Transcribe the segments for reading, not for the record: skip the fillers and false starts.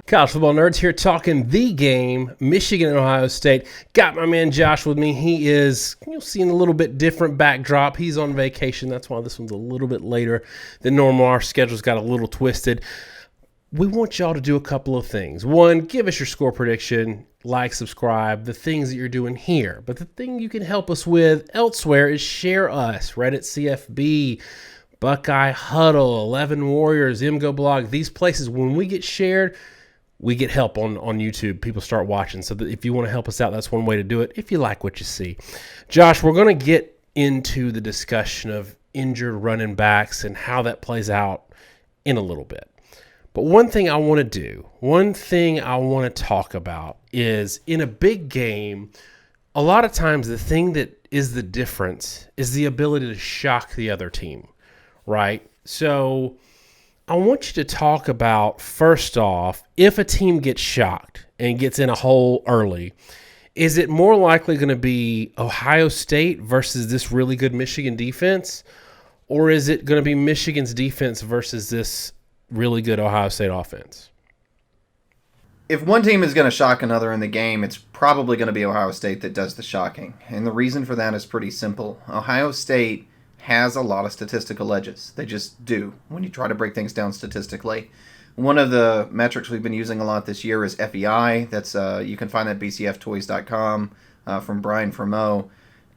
College football nerds here talking the game, Michigan and Ohio State. Got my man Josh with me. He is seeing a little bit different backdrop. He's on vacation. That's why this one's a little bit later than normal. Our schedule's got a little twisted. We want y'all to do a couple of things. One, give us your score prediction, like, subscribe, the things that you're doing here. But the thing you can help us with elsewhere is share us. Reddit CFB, Buckeye Huddle, 11 Warriors, MGO Blog. These places, when we get shared, we get help on YouTube. People start watching. So that if you want to help us out, that's one way to do it, if you like what you see. Josh, we're going to get into the discussion of injured running backs and how that plays out in a little bit. But one thing I want to talk about is in a big game, a lot of times the thing that is the difference is the ability to shock the other team, right? So I want you to talk about, first off, if a team gets shocked and gets in a hole early, is it more likely going to be Ohio State versus this really good Michigan defense, or is it going to be Michigan's defense versus this really good Ohio State offense? If one team is going to shock another in the game, it's probably going to be Ohio State that does the shocking. And the reason for that is pretty simple. Ohio State has a lot of statistical edges. They just do when you try to break things down statistically. One of the metrics we've been using a lot this year is FEI. That's you can find that at bcftoys.com from Brian Fremeau.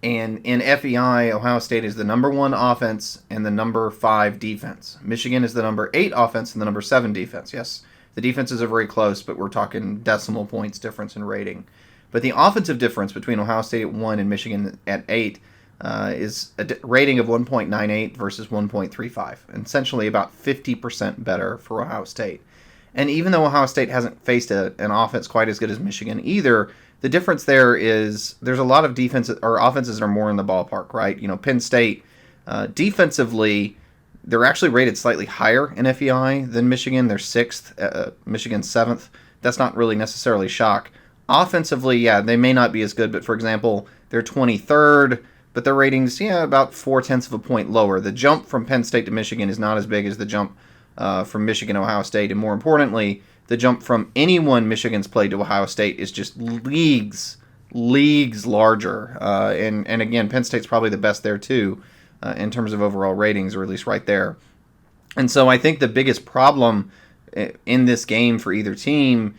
And in FEI, Ohio State is the number 1 offense and the number 5 defense. Michigan is the number 8 offense and the number 7 defense. Yes, the defenses are very close, but we're talking decimal points difference in rating. But the offensive difference between Ohio State at 1 and Michigan at 8 is a rating of 1.98 versus 1.35, essentially about 50% better for Ohio State. And even though Ohio State hasn't faced an offense quite as good as Michigan either, the difference there is there's a lot of defenses or offenses that are more in the ballpark, right? Penn State, defensively, they're actually rated slightly higher in FEI than Michigan. They're 6th, Michigan's 7th. That's not really necessarily shock. Offensively, yeah, they may not be as good, but for example, they're 23rd, but their ratings, about 0.4 of a point lower. The jump from Penn State to Michigan is not as big as the jump from Michigan to Ohio State, and more importantly, the jump from anyone Michigan's played to Ohio State is just leagues larger. And again, Penn State's probably the best there too, in terms of overall ratings, or at least right there. And so I think the biggest problem in this game for either team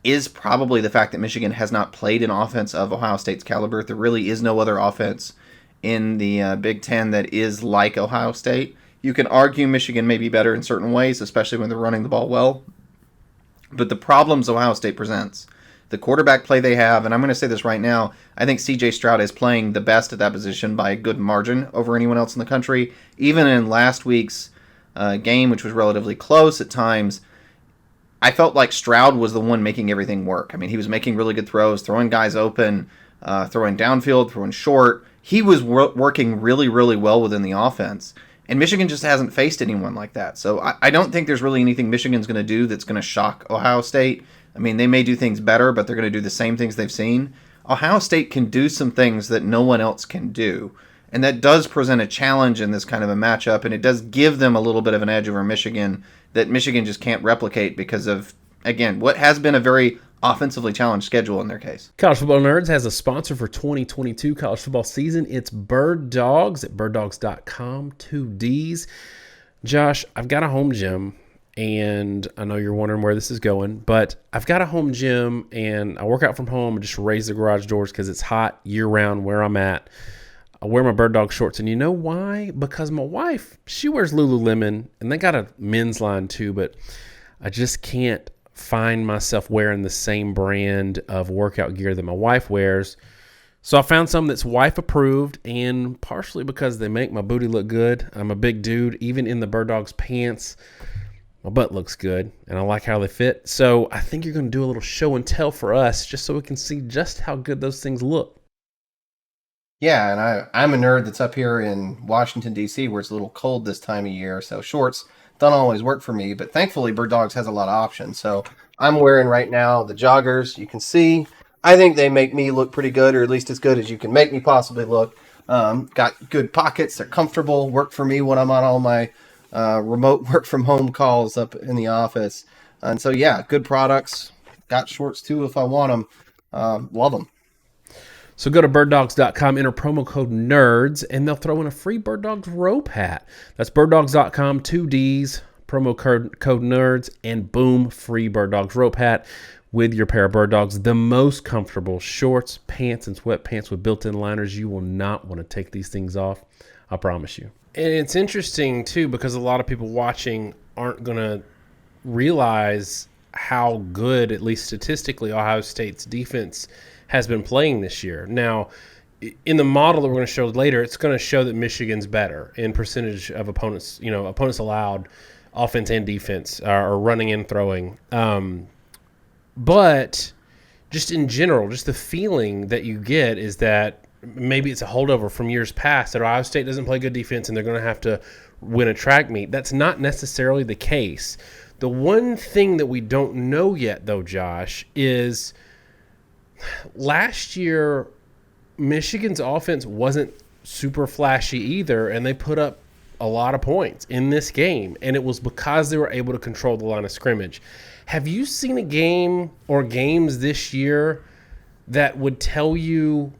is probably the fact that Michigan has not played an offense of Ohio State's caliber. There really is no other offense in the Big Ten that is like Ohio State. You can argue Michigan may be better in certain ways, especially when they're running the ball well. But the problems Ohio State presents, the quarterback play they have, and I'm going to say this right now, I think CJ Stroud is playing the best at that position by a good margin over anyone else in the country. Even in last week's game, which was relatively close at times, I felt like Stroud was the one making everything work. I mean, he was making really good throws, throwing guys open, throwing downfield, throwing short. He was working really, really well within the offense. And Michigan just hasn't faced anyone like that. So I don't think there's really anything Michigan's going to do that's going to shock Ohio State. I mean, they may do things better, but they're going to do the same things they've seen. Ohio State can do some things that no one else can do. And that does present a challenge in this kind of a matchup, and it does give them a little bit of an edge over Michigan that Michigan just can't replicate because of, again, what has been a very offensively challenged schedule in their case. College Football Nerds has a sponsor for 2022 college football season. It's Bird Dogs at birddogs.com, 2 Ds. Josh, I've got a home gym, and I know you're wondering where this is going, but I've got a home gym, and I work out from home and just raise the garage doors because it's hot year-round where I'm at. I wear my Bird Dog shorts, and you know why? Because my wife, she wears Lululemon, and they got a men's line too, but I just can't find myself wearing the same brand of workout gear that my wife wears. So I found something that's wife approved, and partially because they make my booty look good. I'm a big dude. Even in the Bird Dogs pants, my butt looks good, and I like how they fit. So I think you're going to do a little show and tell for us just so we can see just how good those things look. Yeah, and I'm a nerd that's up here in Washington, D.C., where it's a little cold this time of year, so shorts don't always work for me, but thankfully Bird Dogs has a lot of options. So I'm wearing right now the joggers. You can see, I think they make me look pretty good, or at least as good as you can make me possibly look. Got good pockets, they're comfortable, work for me when I'm on all my remote work from home calls up in the office. And so, yeah, good products. Got shorts too if I want them. Love them. So go to birddogs.com, enter promo code NERDS, and they'll throw in a free Bird Dogs rope hat. That's birddogs.com, 2 Ds, promo code NERDS, and boom, free Bird Dogs rope hat with your pair of Bird Dogs. The most comfortable shorts, pants, and sweatpants with built-in liners. You will not want to take these things off. I promise you. And it's interesting, too, because a lot of people watching aren't going to realize how good, at least statistically, Ohio State's defense has been playing this year. Now, in the model that we're going to show later, it's going to show that Michigan's better in percentage of opponents, opponents allowed offense and defense are running and throwing. But just in general, just the feeling that you get is that maybe it's a holdover from years past that Ohio State doesn't play good defense and they're going to have to win a track meet. That's not necessarily the case. The one thing that we don't know yet, though, Josh, is last year Michigan's offense wasn't super flashy either, and they put up a lot of points in this game, and it was because they were able to control the line of scrimmage. Have you seen a game or games this year that would tell you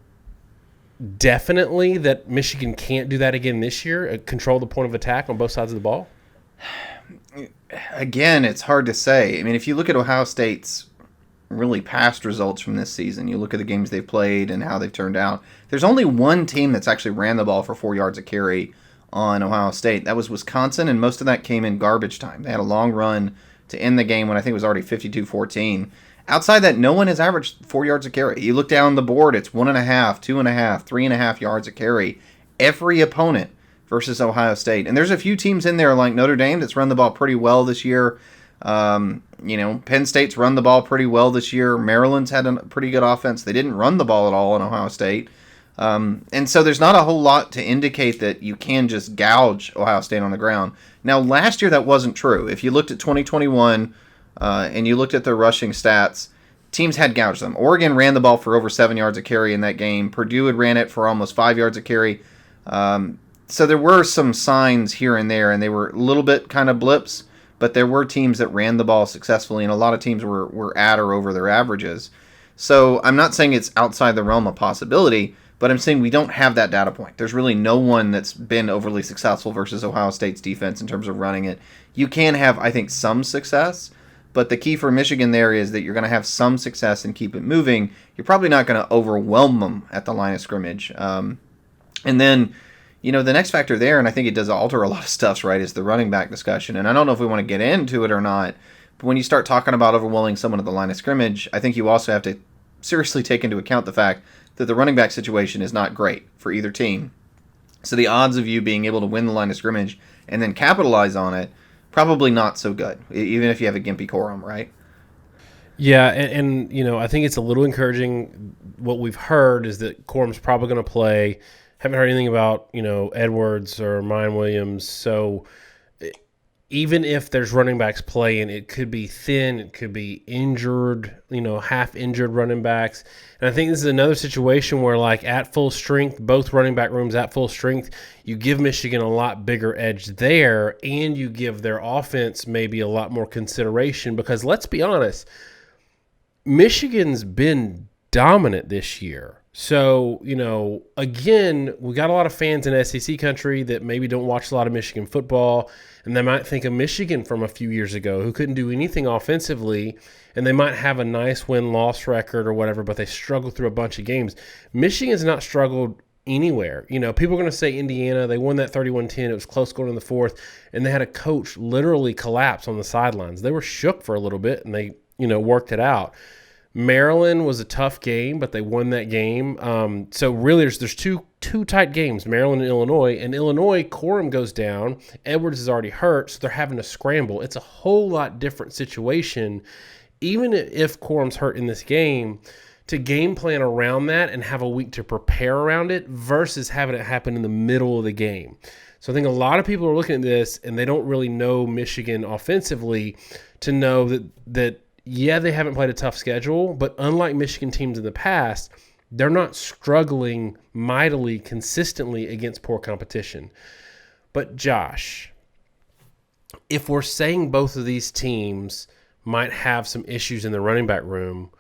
definitely that Michigan can't do that again this year, control the point of attack on both sides of the ball? Again, it's hard to say. I mean, if you look at Ohio State's really past results from this season, you look at the games they've played and how they've turned out, there's only one team that's actually ran the ball for 4 yards a carry on Ohio State. That was Wisconsin, and most of that came in garbage time. They had a long run to end the game when I think it was already 52-14. Outside that, no one has averaged 4 yards a carry. You look down the board, it's 1.5, 2.5, 3.5 yards a carry. Every opponent versus Ohio State. And there's a few teams in there like Notre Dame that's run the ball pretty well this year. Penn State's run the ball pretty well this year. Maryland's had a pretty good offense. They didn't run the ball at all in Ohio State. And so there's not a whole lot to indicate that you can just gouge Ohio State on the ground. Now, last year that wasn't true. If you looked at 2021 and you looked at their rushing stats, teams had gouged them. Oregon ran the ball for over 7 yards a carry in that game. Purdue had ran it for almost 5 yards a carry. So there were some signs here and there, and they were a little bit kind of blips, but there were teams that ran the ball successfully, and a lot of teams were at or over their averages. So I'm not saying it's outside the realm of possibility, but I'm saying we don't have that data point. There's really no one that's been overly successful versus Ohio State's defense in terms of running it. You can have, I think, some success, but the key for Michigan there is that you're going to have some success and keep it moving. You're probably not going to overwhelm them at the line of scrimmage. And then, the next factor there, and I think it does alter a lot of stuff, right, is the running back discussion. And I don't know if we want to get into it or not, but when you start talking about overwhelming someone at the line of scrimmage, I think you also have to seriously take into account the fact that the running back situation is not great for either team. So the odds of you being able to win the line of scrimmage and then capitalize on it, probably not so good, even if you have a gimpy Corum, right? Yeah, and I think it's a little encouraging. What we've heard is that Corum's probably going to play. Haven't heard anything about, Edwards or Mine Williams. So even if there's running backs playing, it could be thin, it could be injured, half-injured running backs. And I think this is another situation where, like, at full strength, both running back rooms at full strength, you give Michigan a lot bigger edge there, and you give their offense maybe a lot more consideration because, let's be honest, Michigan's been dominant this year. So, again, we got a lot of fans in SEC country that maybe don't watch a lot of Michigan football, and they might think of Michigan from a few years ago who couldn't do anything offensively, and they might have a nice win-loss record or whatever, but they struggled through a bunch of games. Michigan's not struggled anywhere. People are going to say Indiana, they won that 31-10, it was close going in the fourth, and they had a coach literally collapse on the sidelines. They were shook for a little bit, and they, worked it out. Maryland was a tough game, but they won that game. So really, there's two tight games, Maryland and Illinois. And Illinois, Corum goes down. Edwards is already hurt, so they're having to scramble. It's a whole lot different situation, even if Corum's hurt in this game, to game plan around that and have a week to prepare around it versus having it happen in the middle of the game. So I think a lot of people are looking at this, and they don't really know Michigan offensively to know that yeah, they haven't played a tough schedule, but unlike Michigan teams in the past, they're not struggling mightily consistently against poor competition. But Josh, if we're saying both of these teams might have some issues in the running back room,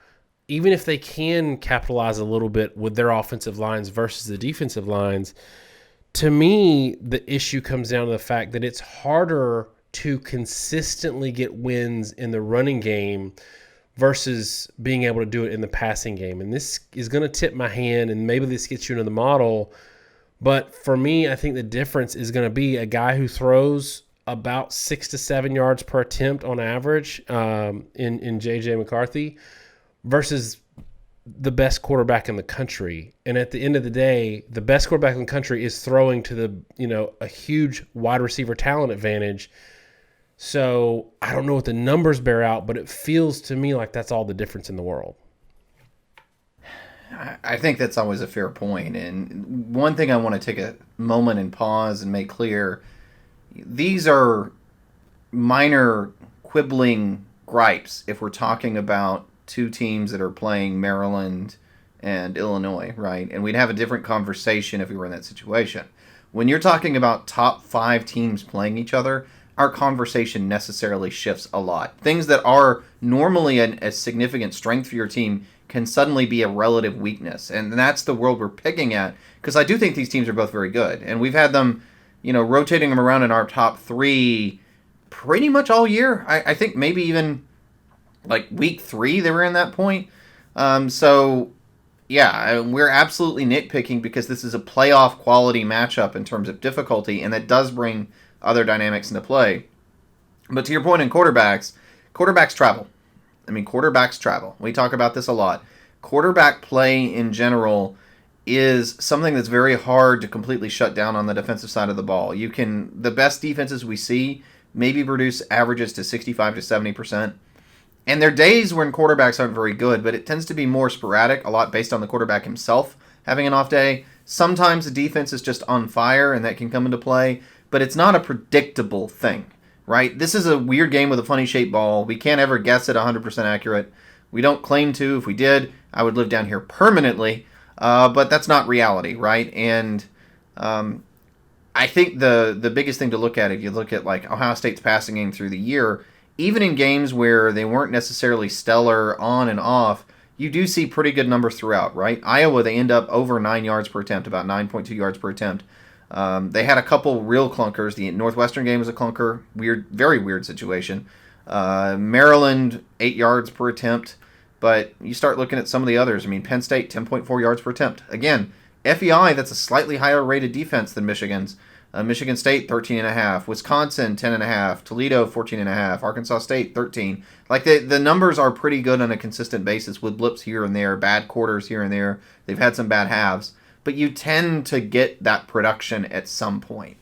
even if they can capitalize a little bit with their offensive lines versus the defensive lines. To me, the issue comes down to the fact that it's harder to consistently get wins in the running game versus being able to do it in the passing game. And this is going to tip my hand, and maybe this gets you into the model. But for me, I think the difference is going to be a guy who throws about 6 to 7 yards per attempt on average in JJ McCarthy versus the best quarterback in the country. And at the end of the day, the best quarterback in the country is throwing to a huge wide receiver talent advantage. So I don't know what the numbers bear out, but it feels to me like that's all the difference in the world. I think that's always a fair point. And one thing I want to take a moment and pause and make clear, these are minor quibbling gripes if we're talking about two teams that are playing Maryland and Illinois, right? And we'd have a different conversation if we were in that situation. When you're talking about top 5 teams playing each other, our conversation necessarily shifts a lot. Things that are normally a significant strength for your team can suddenly be a relative weakness. And that's the world we're picking at, because I do think these teams are both very good. And we've had them, rotating them around in our top 3 pretty much all year. I think maybe even like week 3 they were in that point. So yeah, we're absolutely nitpicking because this is a playoff quality matchup in terms of difficulty, and that does bring other dynamics into play. But to your point in quarterbacks travel. Quarterbacks travel. We talk about this a lot. Quarterback play in general is something that's very hard to completely shut down on the defensive side of the ball. The best defenses we see maybe produce averages to 65 to 70%. And there are days when quarterbacks aren't very good, but it tends to be more sporadic, a lot based on the quarterback himself having an off day. Sometimes the defense is just on fire, and that can come into play, but it's not a predictable thing, right? This is a weird game with a funny shaped ball. We can't ever guess it 100% accurate. We don't claim to. If we did, I would live down here permanently, but that's not reality, right? And I think the biggest thing to look at, if you look at like Ohio State's passing game through the year, even in games where they weren't necessarily stellar on and off, you do see pretty good numbers throughout, right? Iowa, they end up over 9 yards per attempt, about 9.2 yards per attempt. They had a couple real clunkers. The Northwestern game was a clunker, very weird situation. Maryland, 8 yards per attempt. But you start looking at some of the others. Penn State, 10.4 yards per attempt. Again, FEI, that's a slightly higher rated defense than Michigan's. Michigan State, 13.5. Wisconsin, 10.5. Toledo, 14.5. Arkansas State, 13. Like, the numbers are pretty good on a consistent basis with blips here and there, bad quarters here and there. They've had some bad halves. But you tend to get that production at some point.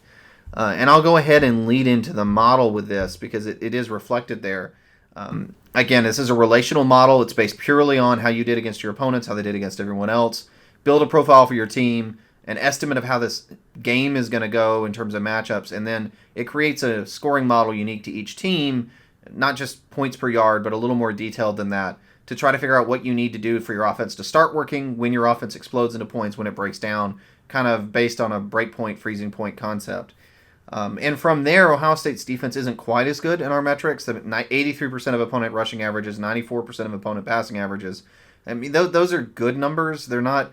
And I'll go ahead and lead into the model with this because it is reflected there. Again, this is a relational model. It's based purely on how you did against your opponents, how they did against everyone else. Build a profile for your team, an estimate of how this game is going to go in terms of matchups, and then it creates a scoring model unique to each team, not just points per yard, but a little more detailed than that, to try to figure out what you need to do for your offense to start working, when your offense explodes into points, when it breaks down, kind of based on a breakpoint, freezing point concept. And from there, Ohio State's defense isn't quite as good in our metrics. 83% of opponent rushing averages, 94% of opponent passing averages. Those are good numbers. They're not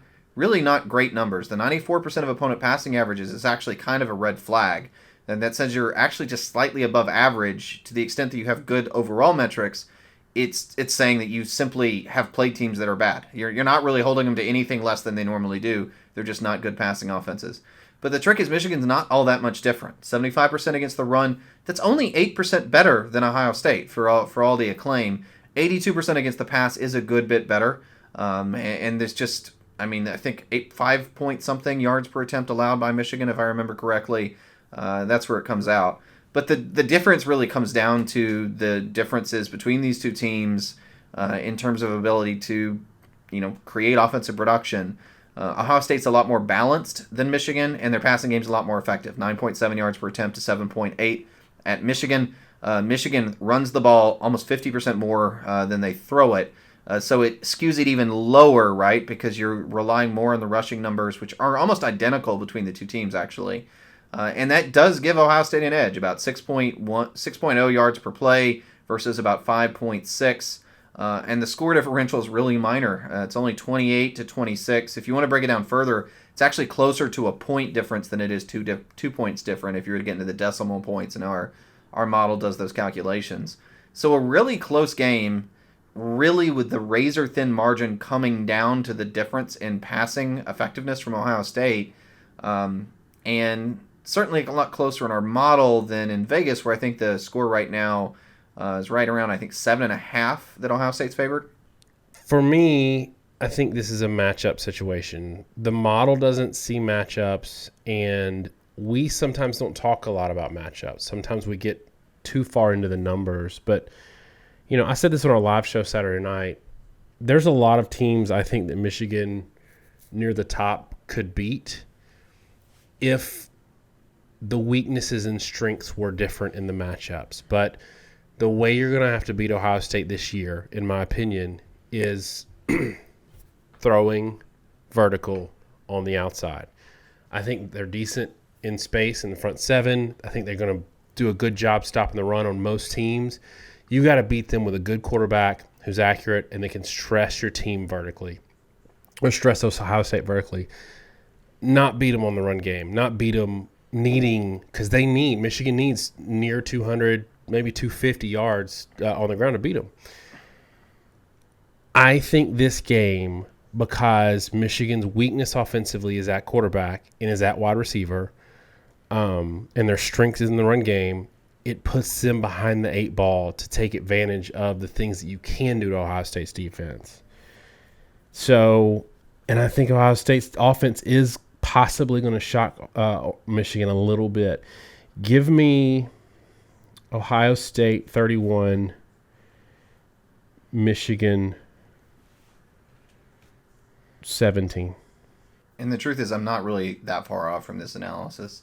great numbers. The 94% of opponent passing averages is actually kind of a red flag. And that says you're actually just slightly above average to the extent that you have good overall metrics. It's saying that you simply have played teams that are bad. You're not really holding them to anything less than they normally do. They're just not good passing offenses. But the trick is Michigan's not all that much different. 75% against the run. That's only 8% better than Ohio State for all the acclaim. 82% against the pass is a good bit better. And there's just, I think 5 point something yards per attempt allowed by Michigan, if I remember correctly. That's where it comes out. But the difference really comes down to the differences between these two teams in terms of ability to, create offensive production. Ohio State's a lot more balanced than Michigan, and their passing game's a lot more effective. 9.7 yards per attempt to 7.8 at Michigan. Michigan runs the ball almost 50% more than they throw it. So it skews it even lower, right? Because you're relying more on the rushing numbers, which are almost identical between the two teams, actually. And that does give Ohio State an edge, about 6.0 yards per play versus about 5.6. And the score differential is really minor. It's only 28 to 26. If you want to break it down further, it's actually closer to a point difference than it is 2 points different if you were to get into the decimal points, and our model does those calculations. So a really close game, really with the razor-thin margin coming down to the difference in passing effectiveness from Ohio State, and certainly a lot closer in our model than in Vegas, where I think the score right now is right around, I think, 7.5 that Ohio State's favored. For me, I think this is a matchup situation. The model doesn't see matchups, and we sometimes don't talk a lot about matchups. Sometimes we get too far into the numbers. But, I said this on our live show Saturday night. There's a lot of teams I think that Michigan near the top could beat if the weaknesses and strengths were different in the matchups. But the way you're going to have to beat Ohio State this year, in my opinion, is throwing vertical on the outside. I think they're decent in space in the front seven. I think they're going to do a good job stopping the run on most teams. You got to beat them with a good quarterback who's accurate and they can stress your team vertically, or stress Ohio State vertically. Not beat them on the run game. Not beat them because Michigan needs near 200, maybe 250 yards on the ground to beat them. I think this game, because Michigan's weakness offensively is at quarterback and is at wide receiver, and their strength is in the run game, it puts them behind the 8 ball to take advantage of the things that you can do to Ohio State's defense. So, and I think Ohio State's offense is possibly going to shock Michigan a little bit. Give me Ohio State 31, Michigan 17. And the truth is, I'm not really that far off from this analysis.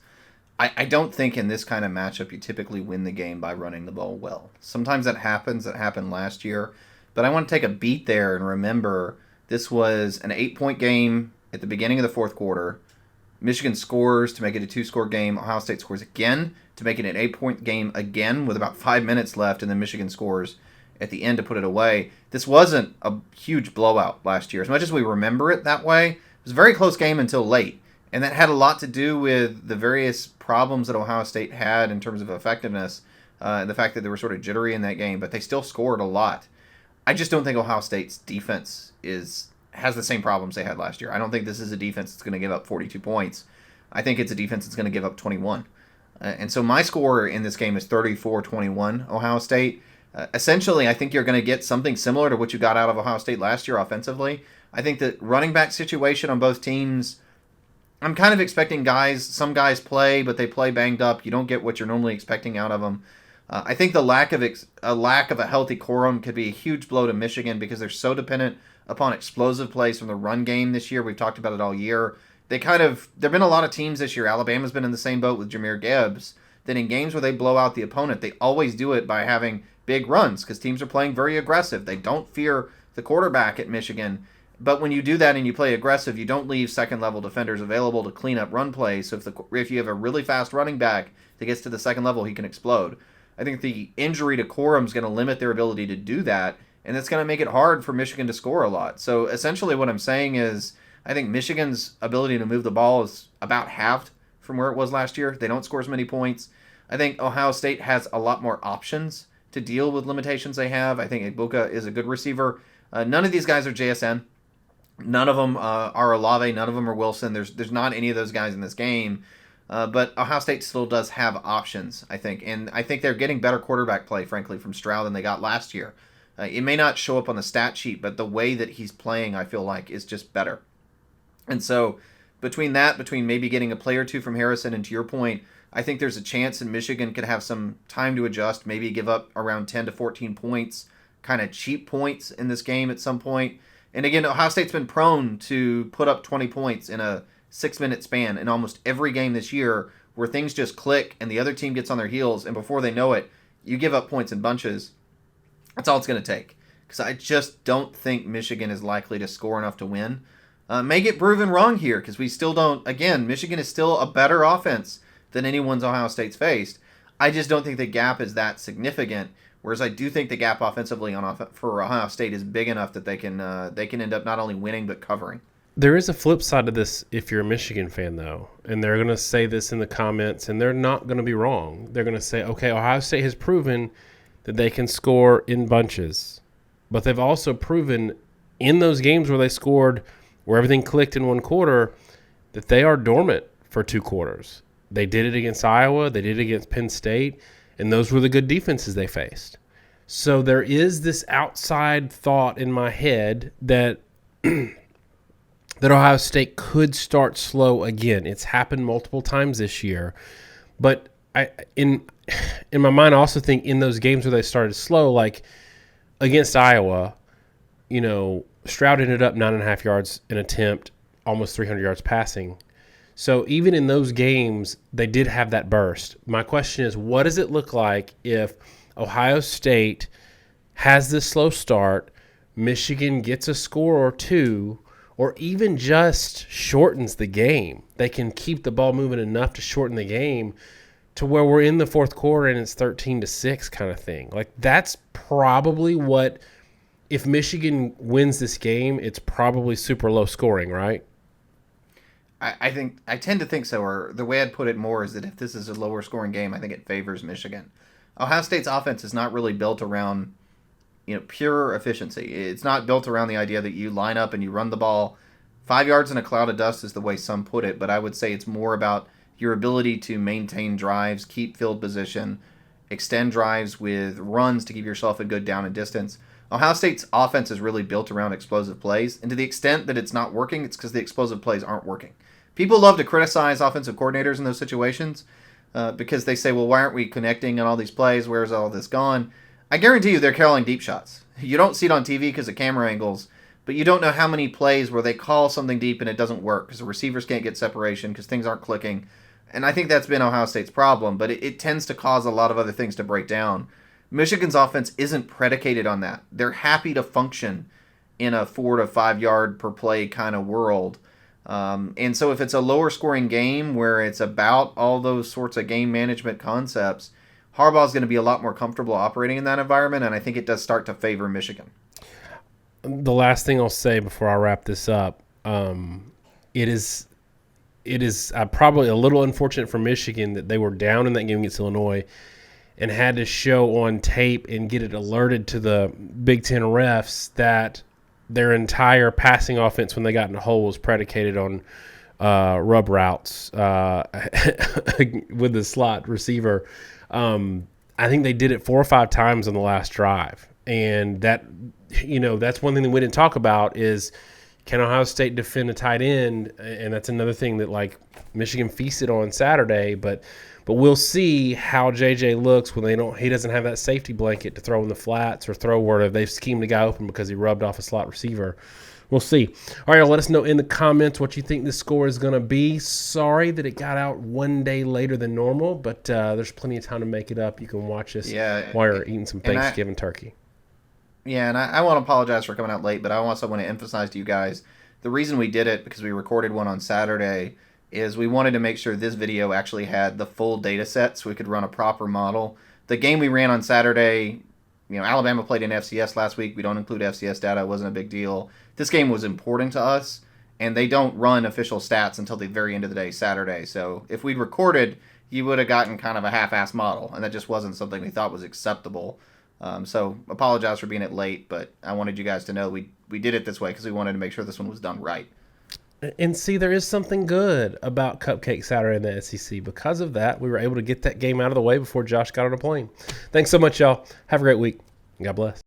I don't think in this kind of matchup you typically win the game by running the ball well. Sometimes that happens. That happened last year. But I want to take a beat there and remember this was an 8-point game at the beginning of the fourth quarter. Michigan scores to make it a 2-score game. Ohio State scores again to make it an 8-point game again with about 5 minutes left, and then Michigan scores at the end to put it away. This wasn't a huge blowout last year. As much as we remember it that way, it was a very close game until late. And that had a lot to do with the various problems that Ohio State had in terms of effectiveness, and the fact that they were sort of jittery in that game, but they still scored a lot. I just don't think Ohio State's defense has the same problems they had last year. I don't think this is a defense that's going to give up 42 points. I think it's a defense that's going to give up 21. And so my score in this game is 34-21 Ohio State. Essentially, I think you're going to get something similar to what you got out of Ohio State last year offensively. I think that running back situation on both teams, I'm kind of expecting some guys play, but they play banged up. You don't get what you're normally expecting out of them. I think the lack of a healthy Corum could be a huge blow to Michigan because they're so dependent upon explosive plays from the run game this year. We've talked about it all year. There have been a lot of teams this year. Alabama's been in the same boat with Jahmyr Gibbs, that in games where they blow out the opponent, they always do it by having big runs because teams are playing very aggressive. They don't fear the quarterback at Michigan. But when you do that and you play aggressive, you don't leave second-level defenders available to clean up run plays. So if you have a really fast running back that gets to the second level, he can explode. I think the injury to Corum is going to limit their ability to do that, and that's going to make it hard for Michigan to score a lot. So essentially what I'm saying is I think Michigan's ability to move the ball is about halved from where it was last year. They don't score as many points. I think Ohio State has a lot more options to deal with limitations they have. I think Ibuka is a good receiver. None of these guys are JSN. None of them are Olave. None of them are Wilson. There's not any of those guys in this game. But Ohio State still does have options, I think. And I think they're getting better quarterback play, frankly, from Stroud than they got last year. It may not show up on the stat sheet, but the way that he's playing, I feel like, is just better. And so between maybe getting a play or two from Harrison, and to your point, I think there's a chance that Michigan could have some time to adjust, maybe give up around 10 to 14 points, kind of cheap points in this game at some point. And again, Ohio State's been prone to put up 20 points in a 6-minute span in almost every game this year where things just click and the other team gets on their heels, and before they know it, you give up points in bunches. That's all it's going to take. Because I just don't think Michigan is likely to score enough to win. May get proven wrong here because we still don't. Again, Michigan is still a better offense than anyone's Ohio State's faced. I just don't think the gap is that significant Whereas I do think the gap offensively for Ohio State is big enough that they can end up not only winning but covering. There is a flip side to this if you're a Michigan fan, though, and they're going to say this in the comments, and they're not going to be wrong. They're going to say, okay, Ohio State has proven that they can score in bunches, but they've also proven in those games where they scored, where everything clicked in one quarter, that they are dormant for 2 quarters. They did it against Iowa. They did it against Penn State, and those were the good defenses they faced. So there is this outside thought in my head that that Ohio State could start slow again. It's happened multiple times this year. But in my mind, I also think in those games where they started slow, like against Iowa, Stroud ended up 9.5 yards an attempt, almost 300 yards passing. So even in those games, they did have that burst. My question is, what does it look like if Ohio State has this slow start, Michigan gets a score or two, or even just shortens the game? They can keep the ball moving enough to shorten the game to where we're in the fourth quarter and it's 13-6 kind of thing. Like, that's probably what, if Michigan wins this game, it's probably super low scoring, right? I tend to think so, or the way I'd put it more is that if this is a lower scoring game, I think it favors Michigan. Ohio State's offense is not really built around pure efficiency. It's not built around the idea that you line up and you run the ball. 5 yards in a cloud of dust is the way some put it, but I would say it's more about your ability to maintain drives, keep field position, extend drives with runs to give yourself a good down and distance. Ohio State's offense is really built around explosive plays, and to the extent that it's not working, it's because the explosive plays aren't working. People love to criticize offensive coordinators in those situations because they say, well, why aren't we connecting on all these plays? Where's all this gone? I guarantee you they're calling deep shots. You don't see it on TV because of camera angles, but you don't know how many plays where they call something deep and it doesn't work because the receivers can't get separation because things aren't clicking. And I think that's been Ohio State's problem, but it tends to cause a lot of other things to break down. Michigan's offense isn't predicated on that. They're happy to function in a 4 to 5 yard per play kind of world. And so if it's a lower scoring game where it's about all those sorts of game management concepts, Harbaugh's going to be a lot more comfortable operating in that environment, and I think it does start to favor Michigan. The last thing I'll say before I wrap this up, it is probably a little unfortunate for Michigan that they were down in that game against Illinois and had to show on tape and get it alerted to the Big Ten refs that their entire passing offense when they got in the hole was predicated on rub routes with the slot receiver. I think they did it 4 or 5 times on the last drive. And that, that's one thing that we didn't talk about is, can Ohio State defend a tight end? And that's another thing that, like, Michigan feasted on Saturday. But we'll see how JJ looks when he doesn't have that safety blanket to throw in the flats or throw where they've schemed the guy open because he rubbed off a slot receiver. We'll see. All right, let us know in the comments what you think this score is going to be. Sorry that it got out one day later than normal, but there's plenty of time to make it up. You can watch this while you're eating some Thanksgiving turkey. Yeah, and I want to apologize for coming out late, but I also want to emphasize to you guys, the reason we did it, because we recorded one on Saturday, is we wanted to make sure this video actually had the full data set so we could run a proper model. The game we ran on Saturday, Alabama played in FCS last week. We don't include FCS data. It wasn't a big deal. This game was important to us, and they don't run official stats until the very end of the day, Saturday. So if we'd recorded, you would have gotten kind of a half-assed model, and that just wasn't something we thought was acceptable. So apologize for being it late, but I wanted you guys to know we did it this way because we wanted to make sure this one was done right. And see, there is something good about Cupcake Saturday in the SEC. Because of that, we were able to get that game out of the way before Josh got on a plane. Thanks so much, y'all. Have a great week. God bless.